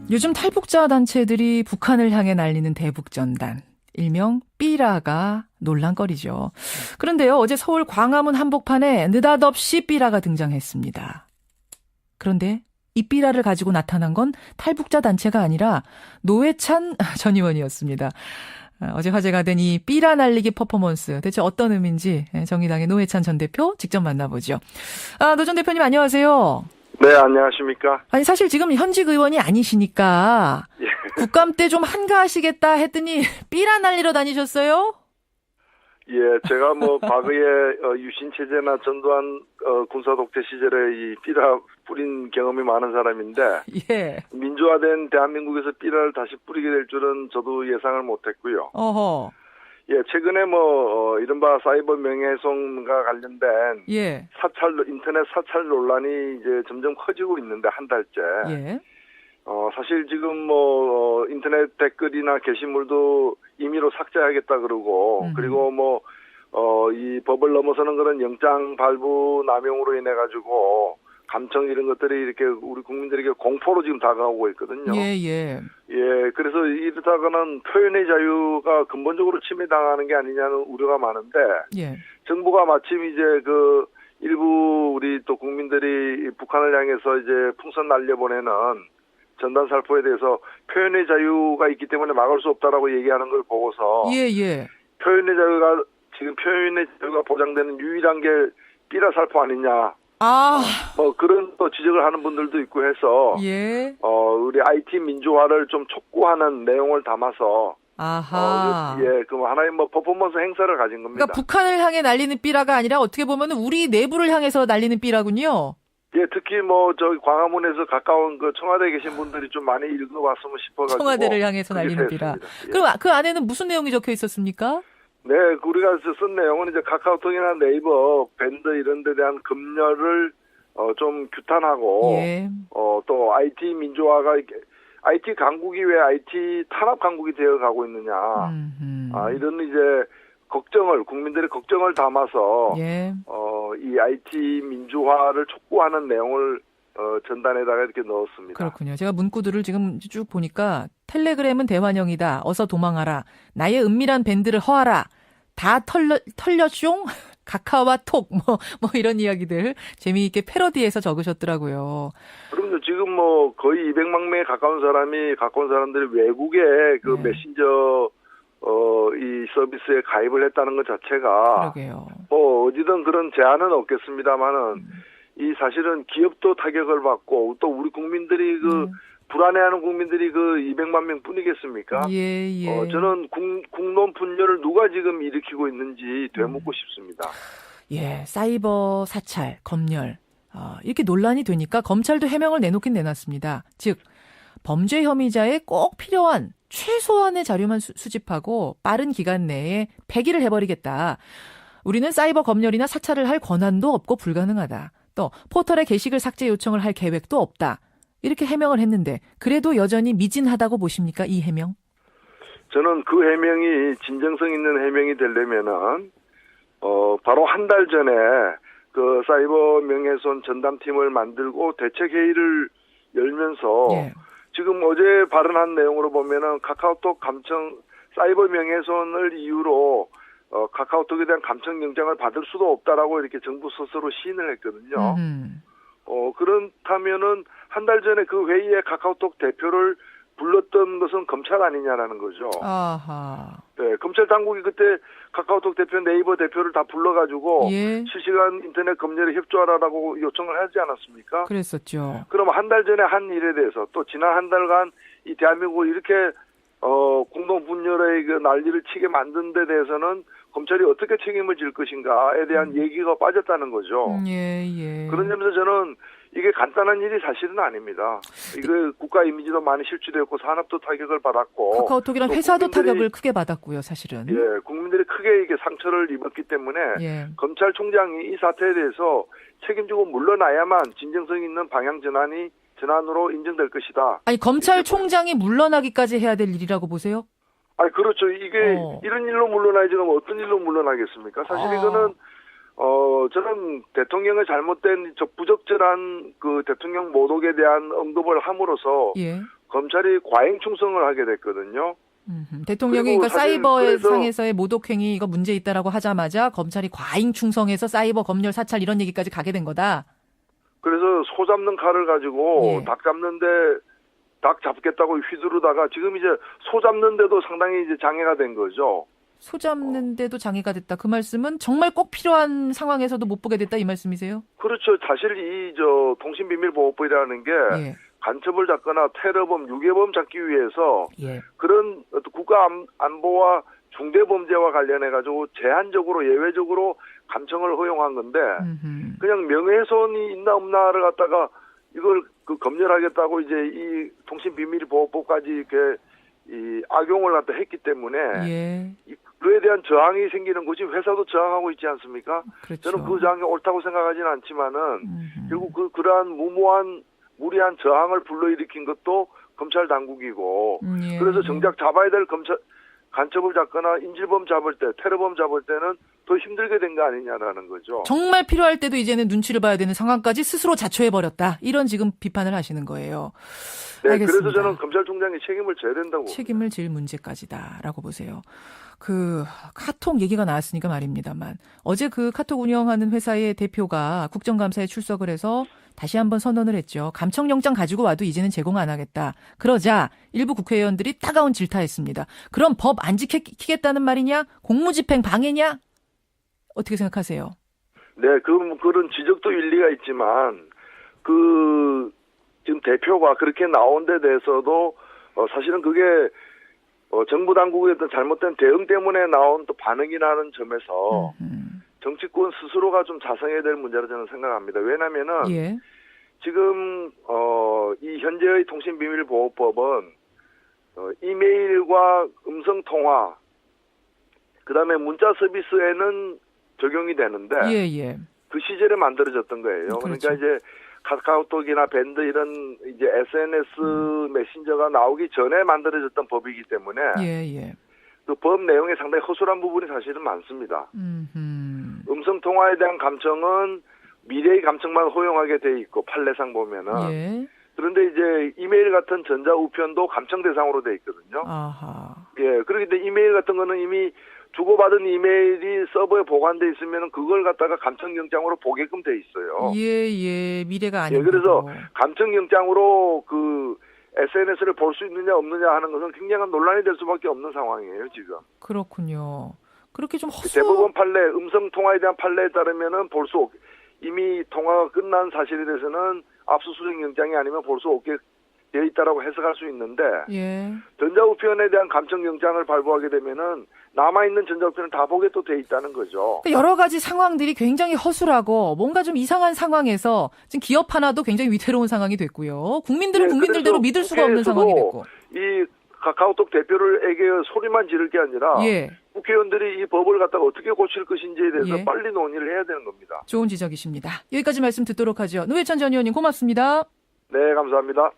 요즘 탈북자 단체들이 북한을 향해 날리는 대북전단, 일명 삐라가 논란거리죠. 그런데요, 어제 서울 광화문 한복판에 느닷없이 삐라가 등장했습니다. 그런데 이 삐라를 가지고 나타난 건 탈북자 단체가 아니라 노회찬 전 의원이었습니다. 어제 화제가 된 이 삐라 날리기 퍼포먼스, 대체 어떤 의미인지 정의당의 노회찬 전 대표 직접 만나보죠. 노 전 대표님 안녕하세요. 네, 안녕하십니까. 아니 사실 지금 현직 의원이 아니시니까 예. 국감 때 좀 한가하시겠다 했더니 삐라 날리러 다니셨어요? 예, 제가 과거에 유신 체제나 전두환 군사 독재 시절에 이 삐라 뿌린 경험이 많은 사람인데, 예. 민주화된 대한민국에서 삐라를 다시 뿌리게 될 줄은 저도 예상을 못했고요. 어허. 예, 최근에 이른바 사이버 명예훼손과 관련된 예. 인터넷 사찰 논란이 이제 점점 커지고 있는데 한 달째. 예. 사실 지금 인터넷 댓글이나 게시물도 임의로 삭제하겠다 그러고, 그리고 이 법을 넘어서는 그런 영장 발부 남용으로 인해 가지고 감청 이런 것들이 이렇게 우리 국민들에게 공포로 지금 다가오고 있거든요. 예, 예. 예, 그래서 이러다가는 표현의 자유가 근본적으로 침해당하는 게 아니냐는 우려가 많은데, 예. 정부가 마침 이제 일부 우리 또 국민들이 북한을 향해서 이제 풍선 날려보내는 전단 살포에 대해서 표현의 자유가 있기 때문에 막을 수 없다라고 얘기하는 걸 보고서, 예, 예. 지금 표현의 자유가 보장되는 유일한 게 삐라 살포 아니냐. 그런 또 지적을 하는 분들도 있고 해서, 예. 우리 IT 민주화를 좀 촉구하는 내용을 담아서, 아하. 하나의 퍼포먼스 행사를 가진 겁니다. 그러니까 북한을 향해 날리는 삐라가 아니라 어떻게 보면 우리 내부를 향해서 날리는 삐라군요. 예, 특히 저기 광화문에서 가까운 청와대에 계신 분들이 좀 많이 읽어봤으면 싶어가지고. 청와대를 향해서 날리는 삐라. 예. 그럼 그 안에는 무슨 내용이 적혀 있었습니까? 네, 우리가 쓴 내용은 이제 카카오톡이나 네이버, 밴드 이런 데 대한 금열을 좀 규탄하고, 예. 또 IT 민주화가 IT 강국이 왜 IT 탄압 강국이 되어 가고 있느냐. 이런 이제 국민들의 걱정을 담아서, 예. 이 IT 민주화를 촉구하는 내용을 전단에다가 이렇게 넣었습니다. 그렇군요. 제가 문구들을 지금 쭉 보니까 텔레그램은 대환영이다. 어서 도망하라. 나의 은밀한 밴드를 허하라. 다 털려숑? 카카오톡 이런 이야기들 재미있게 패러디해서 적으셨더라고요. 그럼요. 지금 거의 200만 명에 가까운 사람들이 외국의 네. 메신저 이 서비스에 가입을 했다는 것 자체가, 그러게요. 어디든 그런 제한은 없겠습니다만은 이 사실은 기업도 타격을 받고 또 우리 국민들이 불안해하는 국민들이 200만 명 뿐이겠습니까? 예, 예. 저는 국론 분열을 누가 지금 일으키고 있는지 되묻고 싶습니다. 예, 사이버 사찰, 검열 이렇게 논란이 되니까 검찰도 해명을 내놓긴 내놨습니다. 즉 범죄 혐의자에 꼭 필요한 최소한의 자료만 수집하고 빠른 기간 내에 폐기를 해버리겠다. 우리는 사이버 검열이나 사찰을 할 권한도 없고 불가능하다. 또 포털에 게시글 삭제 요청을 할 계획도 없다. 이렇게 해명을 했는데 그래도 여전히 미진하다고 보십니까? 이 해명? 저는 그 해명이 진정성 있는 해명이 되려면은 바로 한 달 전에 사이버 명예훼손 전담팀을 만들고 대책회의를 열면서, 예. 지금 어제 발언한 내용으로 보면은 카카오톡 사이버 명예훼손을 이유로 카카오톡에 대한 감청 영장을 받을 수도 없다라고 이렇게 정부 스스로 시인을 했거든요. 그렇다면은 한 달 전에 그 회의에 카카오톡 대표를 불렀던 것은 검찰 아니냐라는 거죠. 아하. 네, 검찰 당국이 그때 카카오톡 대표, 네이버 대표를 다 불러가지고, 예. 실시간 인터넷 검열에 협조하라고 요청을 하지 않았습니까? 그랬었죠. 그럼 한 달 전에 한 일에 대해서 또 지난 한 달간 이 대한민국을 이렇게 공동 분열의 난리를 치게 만든 데 대해서는 검찰이 어떻게 책임을 질 것인가에 대한 얘기가 빠졌다는 거죠. 예, 예. 그런 점에서 저는 이게 간단한 일이 사실은 아닙니다. 이거 국가 이미지도 많이 실추되었고 산업도 타격을 받았고, 카카오톡이란 회사도 타격을 크게 받았고요, 사실은. 예, 국민들이 크게 이게 상처를 입었기 때문에, 예. 검찰총장이 이 사태에 대해서 책임지고 물러나야만 진정성 있는 방향 전환으로 인정될 것이다. 아니 검찰총장이 물러나기까지 해야 될 일이라고 보세요? 그렇죠. 이게 이런 일로 물러나야지 그럼 어떤 일로 물러나겠습니까? 사실 이거는 저는 대통령의 잘못된 부적절한 대통령 모독에 대한 언급을 함으로써, 예. 검찰이 과잉 충성을 하게 됐거든요. 대통령이 그리고 그러니까 사실 사이버 그래서 상에서의 모독행위 이거 문제 있다라고 하자마자 검찰이 과잉 충성해서 사이버 검열 사찰 이런 얘기까지 가게 된 거다. 그래서 소 잡는 칼을 가지고 예. 닭 잡겠다고 휘두르다가 지금 이제 소 잡는데도 상당히 이제 장애가 된 거죠. 소 잡는데도 장애가 됐다. 그 말씀은 정말 꼭 필요한 상황에서도 못 보게 됐다 이 말씀이세요? 그렇죠. 사실 이 통신비밀보호법이라는 게 예. 간첩을 잡거나 테러범, 유괴범 잡기 위해서 예. 그런 어떤 국가 안보와 중대범죄와 관련해 가지고 제한적으로 예외적으로 감청을 허용한 건데 그냥 명예훼손이 있나 없나를 갖다가 이걸 검열하겠다고 이제 이 통신비밀보호법까지 이렇게 이 악용을 갖다 했기 때문에 예. 그에 대한 저항이 생기는 거지 회사도 저항하고 있지 않습니까? 그렇죠. 저는 그 저항이 옳다고 생각하지는 않지만은 결국 그러한 무리한 저항을 불러일으킨 것도 검찰 당국이고 예. 그래서 정작 잡아야 될 간첩을 잡거나 인질범 잡을 때 테러범 잡을 때는 더 힘들게 된 거 아니냐라는 거죠. 정말 필요할 때도 이제는 눈치를 봐야 되는 상황까지 스스로 자초해버렸다. 이런 지금 비판을 하시는 거예요. 네, 알겠습니다. 그래서 저는 검찰총장이 책임을 져야 된다고 책임을 질 문제까지다라고 보세요. 그 카톡 얘기가 나왔으니까 말입니다만 어제 그 카톡 운영하는 회사의 대표가 국정감사에 출석을 해서 다시 한번 선언을 했죠. 감청영장 가지고 와도 이제는 제공 안 하겠다. 그러자 일부 국회의원들이 따가운 질타했습니다. 그럼 법 안 지키겠다는 말이냐? 공무집행 방해냐? 어떻게 생각하세요? 네, 그런 지적도 일리가 있지만 지금 대표가 그렇게 나온 데 대해서도 사실은 그게 정부 당국의 어떤 잘못된 대응 때문에 나온 또 반응이라는 점에서 정치권 스스로가 좀 자성해야 될 문제로 저는 생각합니다. 왜냐면은 예. 지금 이 현재의 통신비밀보호법은 이메일과 음성 통화 그다음에 문자 서비스에는 적용이 되는데 예. 그 시절에 만들어졌던 거예요. 그렇죠. 그러니까 이제 카카오톡이나 밴드 이런 이제 SNS 메신저가 나오기 전에 만들어졌던 법이기 때문에 예. 그 법 내용에 상당히 허술한 부분이 사실은 많습니다. 음성 통화에 대한 감청은 미래의 감청만 허용하게 돼 있고 판례상 보면은 예. 그런데 이제 이메일 같은 전자우편도 감청 대상으로 돼 있거든요. 아하. 예, 그렇기 때문에 이메일 같은 거는 이미 주고받은 이메일이 서버에 보관돼 있으면 그걸 갖다가 감청영장으로 보게끔 돼 있어요. 예. 미래가 아니고. 예, 그래서 감청영장으로 그 SNS를 볼 수 있느냐 없느냐 하는 것은 굉장한 논란이 될 수밖에 없는 상황이에요, 지금. 그렇군요. 그렇게 좀 대법원 판례, 음성 통화에 대한 판례에 따르면은 이미 통화가 끝난 사실에 대해서는 압수수색 영장이 아니면 볼 수 없게 되어 있다라고 해석할 수 있는데 예. 전자우편에 대한 감청영장을 발부하게 되면은 남아있는 전자우편을 다 보게 또 돼 있다는 거죠. 여러 가지 상황들이 굉장히 허술하고 뭔가 좀 이상한 상황에서 지금 기업 하나도 굉장히 위태로운 상황이 됐고요. 국민들은 네, 국민들대로 그래서 믿을 수가 없는 국회에서도 상황이 됐고. 이 카카오톡 대표를에게 소리만 지를 게 아니라 예. 국회의원들이 이 법을 갖다가 어떻게 고칠 것인지에 대해서 예. 빨리 논의를 해야 되는 겁니다. 좋은 지적이십니다. 여기까지 말씀 듣도록 하죠. 노회찬 전 의원님 고맙습니다. 네, 감사합니다.